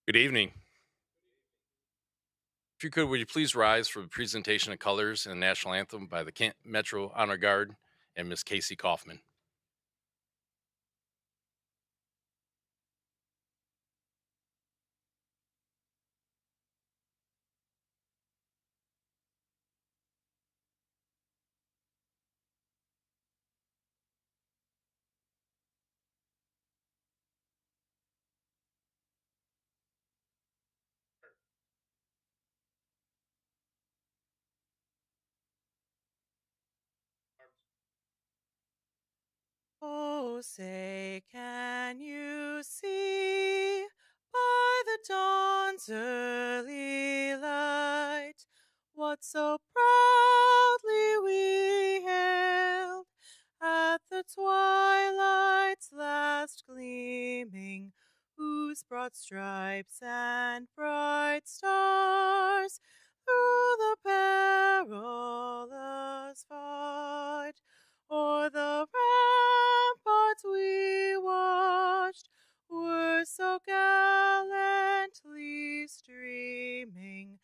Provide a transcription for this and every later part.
Good evening. If you could, would you please rise for the presentation of colors and national anthem by the Kent Metro Honor Guard and Miss Casey Kaufman? Oh, say, can you see by the dawn's early light what so proudly we hailed at the twilight's last gleaming, whose broad stripes and bright stars through the perilous fight o'er the ramparts we watched were so gallantly streaming,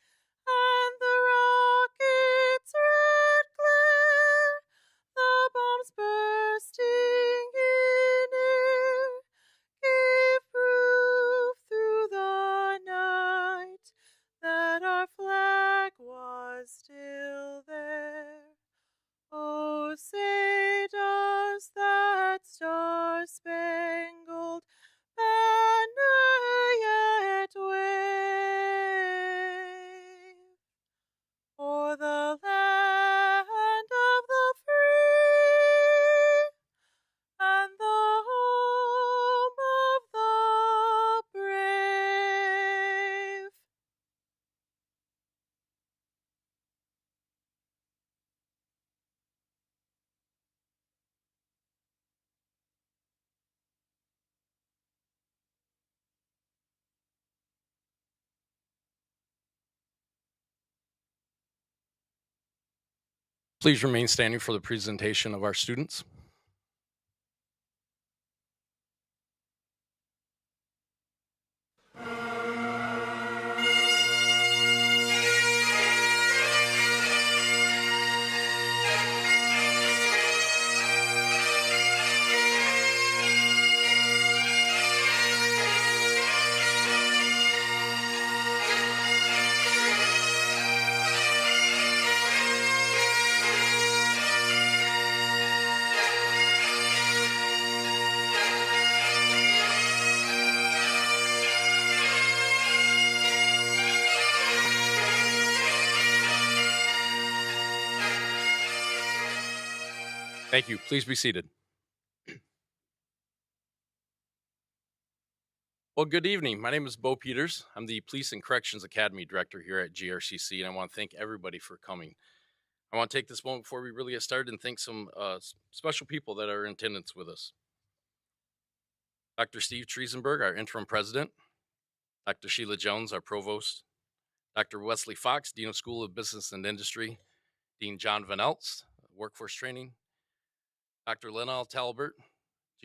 and the rocket's red glare, the bombs bursting in air, gave proof through the night that our flag was still there. Oh, say does that star-spangled banner yet wave o'er the land of the free and the home of the brave? Please remain standing for the presentation of our students. Thank you. Please be seated. Well, good evening. My name is Bo Peters. I'm the Police and Corrections Academy Director here at GRCC, and I want to thank everybody for coming. I want to take this moment before we really get started and thank some special people that are in attendance with us. Dr. Steve Triesenberg, our interim president, Dr. Sheila Jones, our provost, Dr. Wesley Fox, Dean of School of Business and Industry, Dean John Van Eltz, Workforce Training, Dr. Lynell Talbert,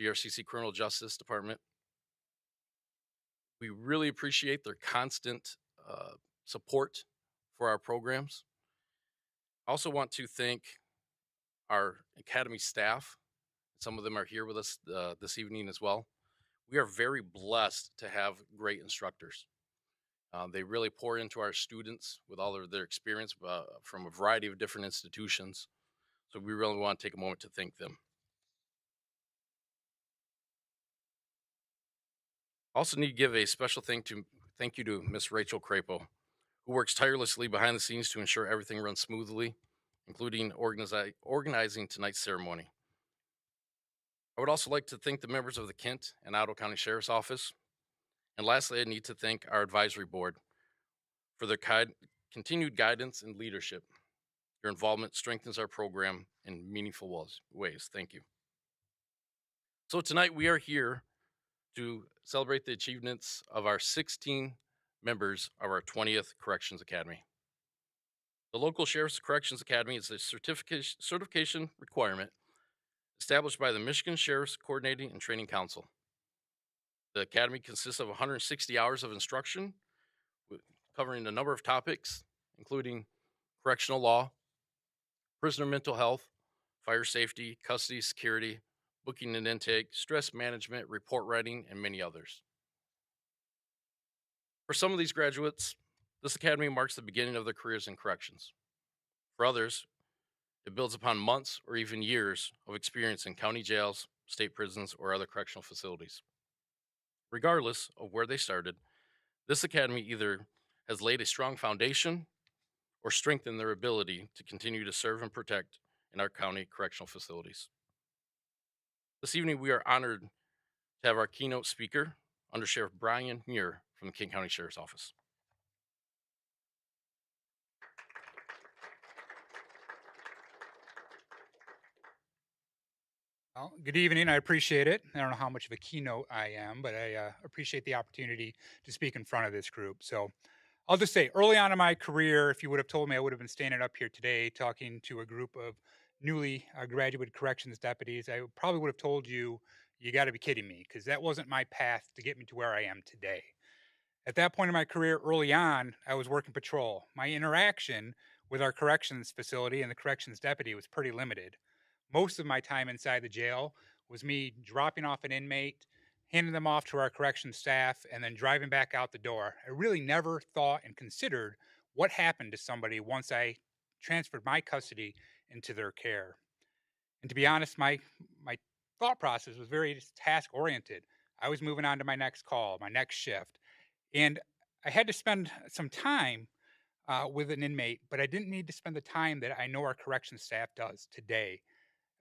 GRCC Criminal Justice Department. We really appreciate their constant support for our programs. I also want to thank our Academy staff. Some of them are here with us this evening as well. We are very blessed to have great instructors. They really pour into our students with all of their experience from a variety of different institutions. So we really want to take a moment to thank them. Also need to give a special thank you to Miss Rachel Crapo, who works tirelessly behind the scenes to ensure everything runs smoothly, including organizing tonight's ceremony. I would also like to thank the members of the Kent and Ottawa County Sheriff's Office. And lastly, I need to thank our advisory board for their continued guidance and leadership. Your involvement strengthens our program in meaningful ways. Thank you. So tonight we are here to celebrate the achievements of our 16 members of our 20th Corrections Academy. The local Sheriff's Corrections Academy is a certification requirement established by the Michigan Sheriff's Coordinating and Training Council. The academy consists of 160 hours of instruction, with- covering a number of topics, including correctional law, prisoner mental health, fire safety, custody security, booking and intake, stress management, report writing, and many others. For some of these graduates, this academy marks the beginning of their careers in corrections. For others, it builds upon months or even years of experience in county jails, state prisons, or other correctional facilities. Regardless of where they started, this academy either has laid a strong foundation or strengthened their ability to continue to serve and protect in our county correctional facilities. This evening, we are honored to have our keynote speaker, Under Sheriff Brian Muir from the King County Sheriff's Office. Well, good evening. I appreciate it. I don't know how much of a keynote I am, but I appreciate the opportunity to speak in front of this group. So I'll just say early on in my career, if you would have told me I would have been standing up here today talking to a group of newly graduated corrections deputies, I probably would have told you, you got to be kidding me, because that wasn't my path to get me to where I am today. At that point in my career, early on, I was working patrol. My interaction with our corrections facility and the corrections deputy was pretty limited. Most of my time inside the jail was me dropping off an inmate, handing them off to our corrections staff, and then driving back out the door. I really never thought and considered what happened to somebody once I transferred my custody into their care. And to be honest, my thought process was very task oriented. I was moving on to my next call, my next shift. And I had to spend some time with an inmate, but I didn't need to spend the time that I know our corrections staff does today.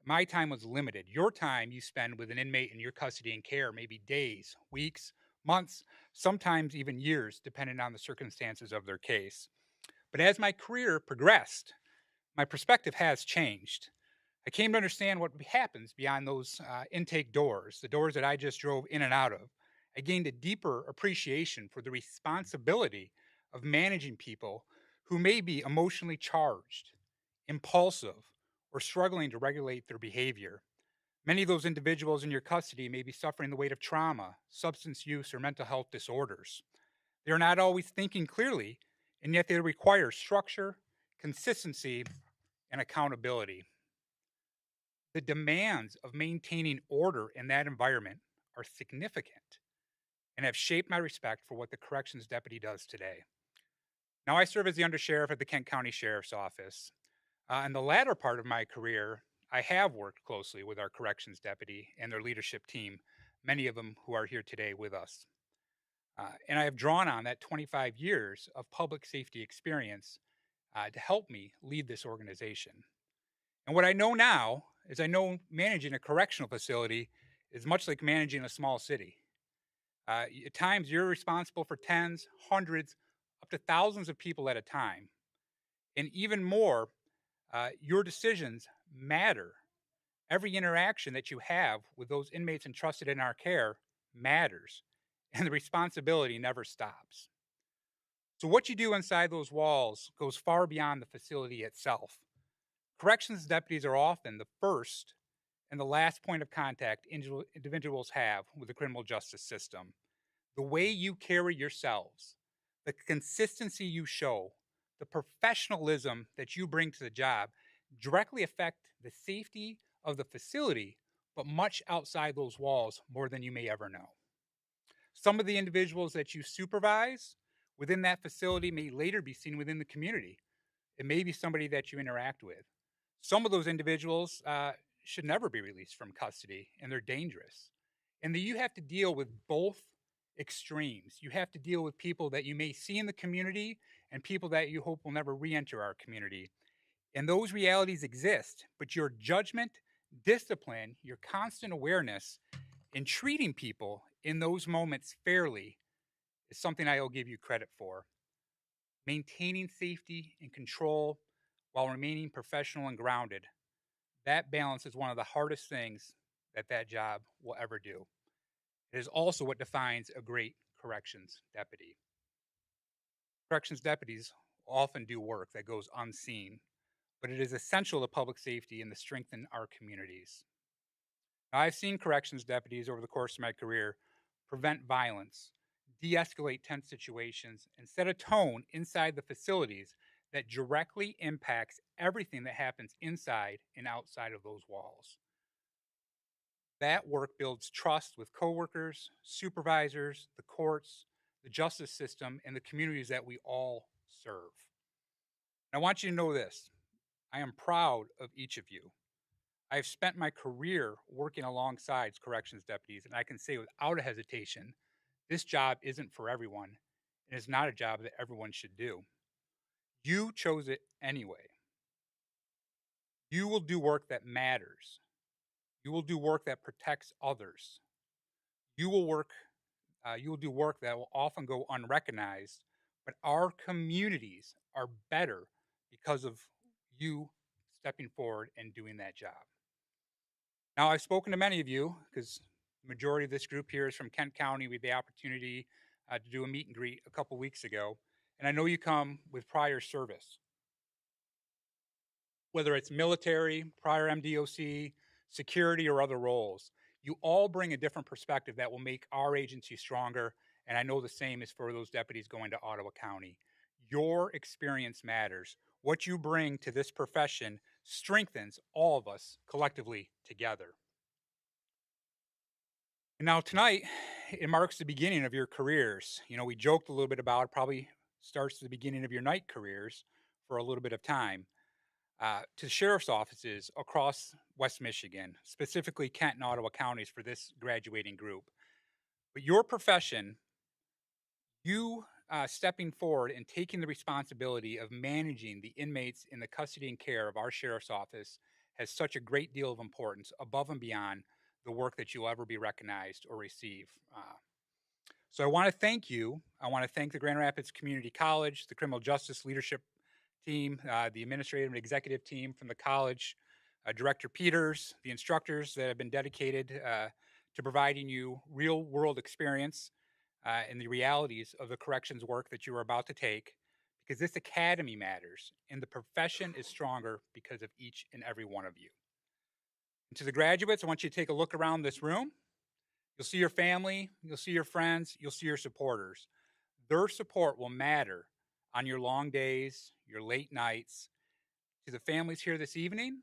My time was limited. Your time you spend with an inmate in your custody and care may be days, weeks, months, sometimes even years, depending on the circumstances of their case. But as my career progressed, my perspective has changed. I came to understand what happens beyond those intake doors, the doors that I just drove in and out of. I gained a deeper appreciation for the responsibility of managing people who may be emotionally charged, impulsive, or struggling to regulate their behavior. Many of those individuals in your custody may be suffering the weight of trauma, substance use, or mental health disorders. They are not always thinking clearly, and yet they require structure, consistency, and accountability. The demands of maintaining order in that environment are significant and have shaped my respect for what the corrections deputy does today. Now, I serve as the undersheriff at the Kent County Sheriff's Office. In the latter part of my career, I have worked closely with our corrections deputy and their leadership team, many of them who are here today with us. And I have drawn on that 25 years of public safety experience to help me lead this organization. And what I know now is I know managing a correctional facility is much like managing a small city. At times, you're responsible for tens, hundreds, up to thousands of people at a time. And even more, your decisions matter. Every interaction that you have with those inmates entrusted in our care matters, and the responsibility never stops. So, what you do inside those walls goes far beyond the facility itself. Corrections deputies are often the first and the last point of contact individuals have with the criminal justice system. The way you carry yourselves, the consistency you show, the professionalism that you bring to the job directly affect the safety of the facility, but much outside those walls more than you may ever know. Some of the individuals that you supervise within that facility may later be seen within the community. It may be somebody that you interact with. Some of those individuals should never be released from custody, and they're dangerous. And that you have to deal with both extremes. You have to deal with people that you may see in the community and people that you hope will never re-enter our community. And those realities exist, but your judgment, discipline, your constant awareness in treating people in those moments fairly is something I will give you credit for. Maintaining safety and control while remaining professional and grounded. That balance is one of the hardest things that job will ever do. It is also what defines a great corrections deputy. Corrections deputies often do work that goes unseen, but it is essential to public safety and to strengthen our communities. Now, I've seen corrections deputies over the course of my career prevent violence, de-escalate tense situations, and set a tone inside the facilities that directly impacts everything that happens inside and outside of those walls. That work builds trust with coworkers, supervisors, the courts, the justice system, and the communities that we all serve. I want you to know this. I am proud of each of you. I have spent my career working alongside corrections deputies, and I can say without a hesitation, this job isn't for everyone, and it's not a job that everyone should do. You chose it anyway. You will do work that matters. You will do work that protects others. You will do work that will often go unrecognized, but our communities are better because of you stepping forward and doing that job. Now, I've spoken to many of you because the majority of this group here is from Kent County. We had the opportunity to do a meet and greet a couple weeks ago, and I know you come with prior service, whether it's military, prior MDOC, security, or other roles. You all bring a different perspective that will make our agency stronger, and I know the same is for those deputies going to Ottawa County. Your experience matters. What you bring to this profession strengthens all of us collectively together. And now tonight, it marks the beginning of your careers. You know, we joked a little bit about it, probably starts the beginning of your night careers for a little bit of time. To sheriff's offices across West Michigan, specifically Kent and Ottawa counties for this graduating group. But your profession, you stepping forward and taking the responsibility of managing the inmates in the custody and care of our sheriff's office has such a great deal of importance above and beyond the work that you'll ever be recognized or receive. So I want to thank you. I want to thank the Grand Rapids Community College, the criminal justice leadership team, the administrative and executive team from the college, Director Peters, the instructors that have been dedicated to providing you real world experience and the realities of the corrections work that you are about to take, because this academy matters and the profession is stronger because of each and every one of you. And to the graduates, I want you to take a look around this room. You'll see your family, you'll see your friends, you'll see your supporters. Their support will matter on your long days, your late nights. To the families here this evening,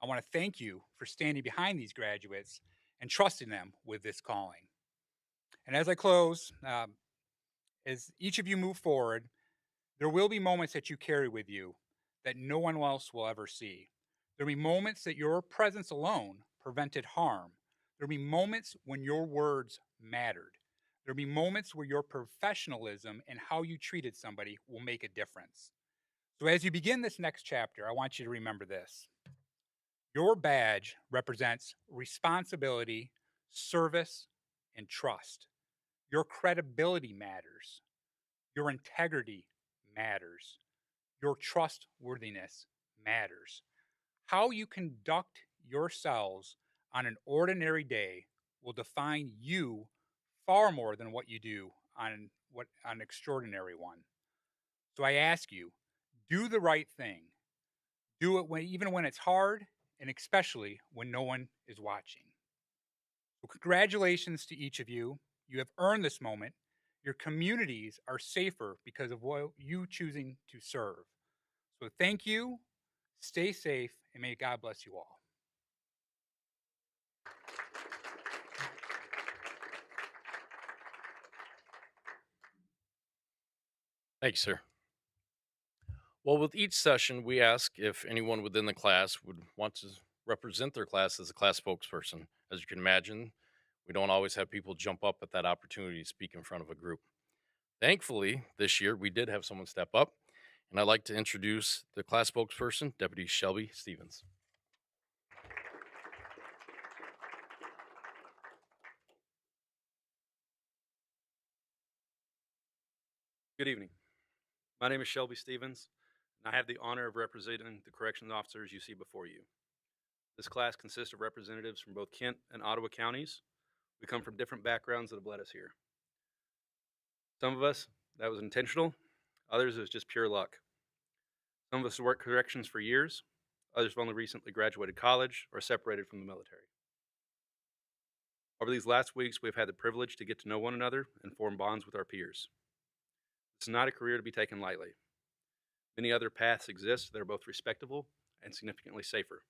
I want to thank you for standing behind these graduates and trusting them with this calling. And as I close, as each of you move forward, there will be moments that you carry with you that no one else will ever see. There will be moments that your presence alone prevented harm. There will be moments when your words mattered. There will be moments where your professionalism and how you treated somebody will make a difference. So as you begin this next chapter, I want you to remember this. Your badge represents responsibility, service, and trust. Your credibility matters. Your integrity matters. Your trustworthiness matters. How you conduct yourselves on an ordinary day will define you far more than what you do on an extraordinary one. So I ask you, do the right thing. Do it even when it's hard, and especially when no one is watching. So congratulations to each of you. You have earned this moment. Your communities are safer because of you choosing to serve. So thank you, stay safe, and may God bless you all. Thank you, sir. Well, with each session, we ask if anyone within the class would want to represent their class as a class spokesperson. As you can imagine, we don't always have people jump up at that opportunity to speak in front of a group. Thankfully, this year we did have someone step up, and I'd like to introduce the class spokesperson, Deputy Shelby Stevens. Good evening. My name is Shelby Stevens, and I have the honor of representing the corrections officers you see before you. This class consists of representatives from both Kent and Ottawa counties. We come from different backgrounds that have led us here. Some of us, that was intentional. Others, it was just pure luck. Some of us have worked corrections for years. Others have only recently graduated college or separated from the military. Over these last weeks, we've had the privilege to get to know one another and form bonds with our peers. This is not a career to be taken lightly. Many other paths exist that are both respectable and significantly safer.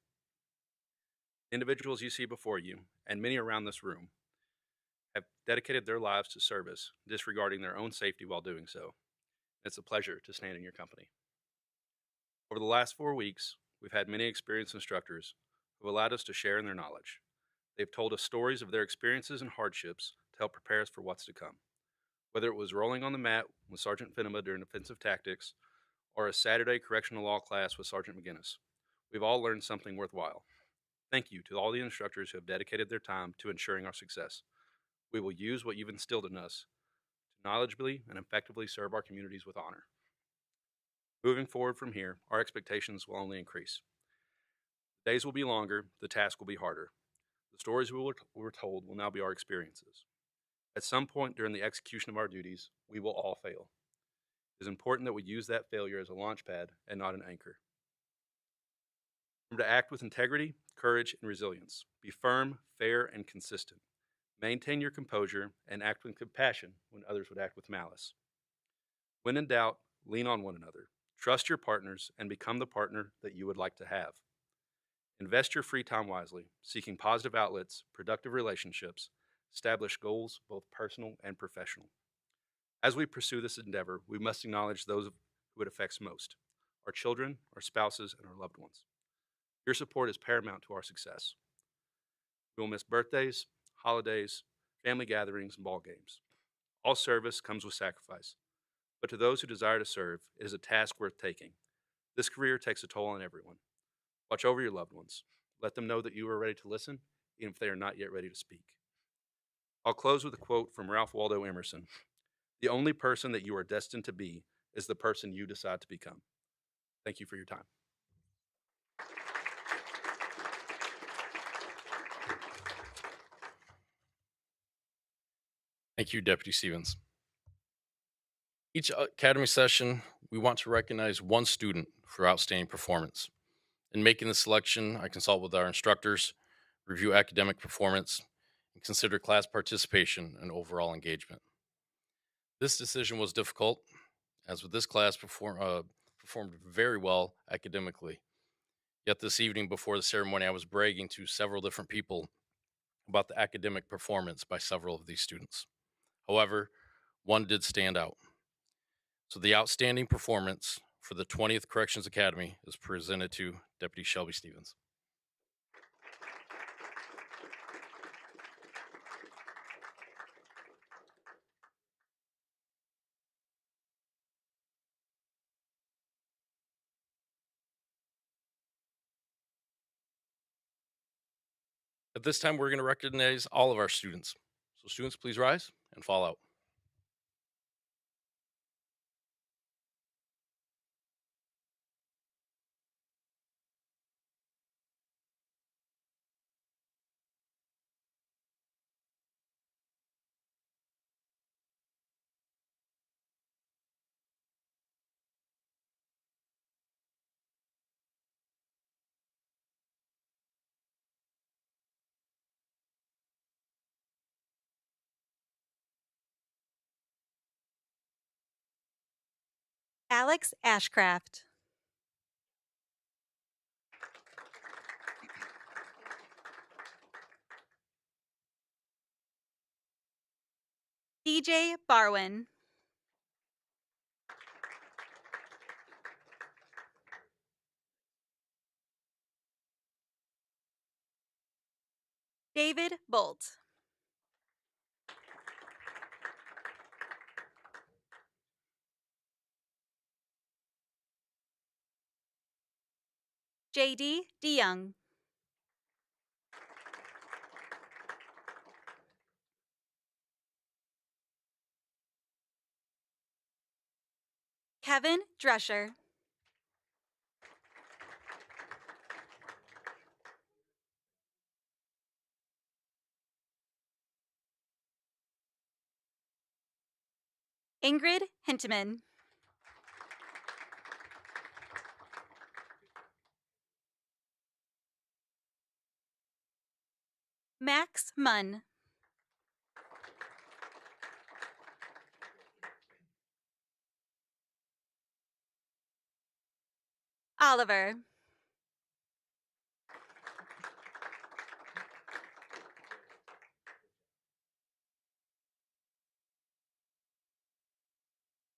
Individuals you see before you, and many around this room, have dedicated their lives to service, disregarding their own safety while doing so. It's a pleasure to stand in your company. Over the last 4 weeks, we've had many experienced instructors who have allowed us to share in their knowledge. They've told us stories of their experiences and hardships to help prepare us for what's to come. Whether it was rolling on the mat with Sergeant Finema during offensive tactics or a Saturday correctional law class with Sergeant McGinnis, we've all learned something worthwhile. Thank you to all the instructors who have dedicated their time to ensuring our success. We will use what you've instilled in us to knowledgeably and effectively serve our communities with honor. Moving forward from here, our expectations will only increase. The days will be longer, the task will be harder. The stories we were told will now be our experiences. At some point during the execution of our duties, we will all fail. It is important that we use that failure as a launch pad and not an anchor. Remember to act with integrity, courage, and resilience. Be firm, fair, and consistent. Maintain your composure and act with compassion when others would act with malice. When in doubt, lean on one another. Trust your partners and become the partner that you would like to have. Invest your free time wisely, seeking positive outlets, productive relationships, establish goals, both personal and professional. As we pursue this endeavor, we must acknowledge those who it affects most: our children, our spouses, and our loved ones. Your support is paramount to our success. We will miss birthdays, holidays, family gatherings, and ball games. All service comes with sacrifice, but to those who desire to serve, it is a task worth taking. This career takes a toll on everyone. Watch over your loved ones. Let them know that you are ready to listen, even if they are not yet ready to speak. I'll close with a quote from Ralph Waldo Emerson: "The only person that you are destined to be is the person you decide to become." Thank you for your time. Thank you, Deputy Stevens. Each Academy session, we want to recognize one student for outstanding performance. In making the selection, I consult with our instructors, review academic performance, and consider class participation and overall engagement. This decision was difficult, as with this class performed very well academically. Yet this evening before the ceremony, I was bragging to several different people about the academic performance by several of these students. However, one did stand out. So the outstanding performance for the 20th Corrections Academy is presented to Deputy Shelby Stevens. At this time, we're going to recognize all of our students. So students, please rise and fall out. Alex Ashcraft. DJ Barwin. David Bolt. JD DeYoung. Kevin Drescher. Ingrid Hinteman. Max Munn. Oliver.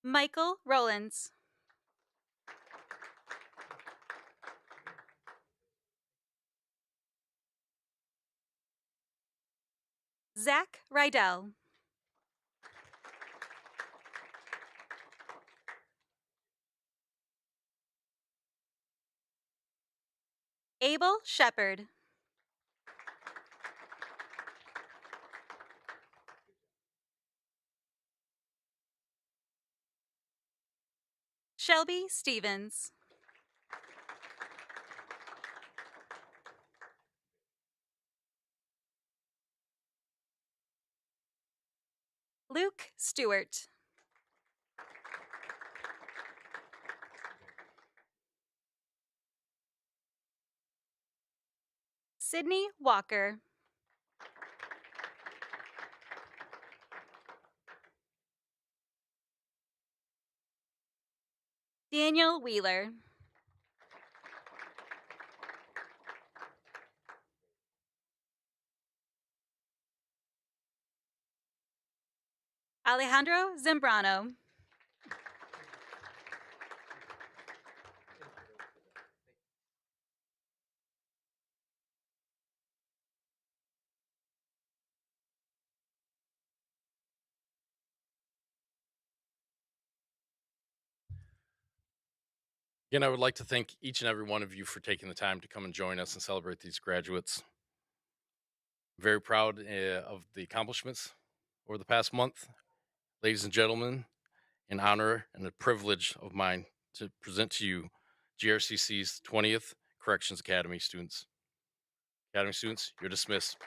Michael Rollins. Zach Rydell. Abel Shepard. Shelby Stevens. Luke Stewart. Sydney Walker. Daniel Wheeler. Alejandro Zambrano. Again, I would like to thank each and every one of you for taking the time to come and join us and celebrate these graduates. Very proud of the accomplishments over the past month. Ladies and gentlemen, an honor and a privilege of mine to present to you GRCC's 20th Corrections Academy students. Academy students, you're dismissed.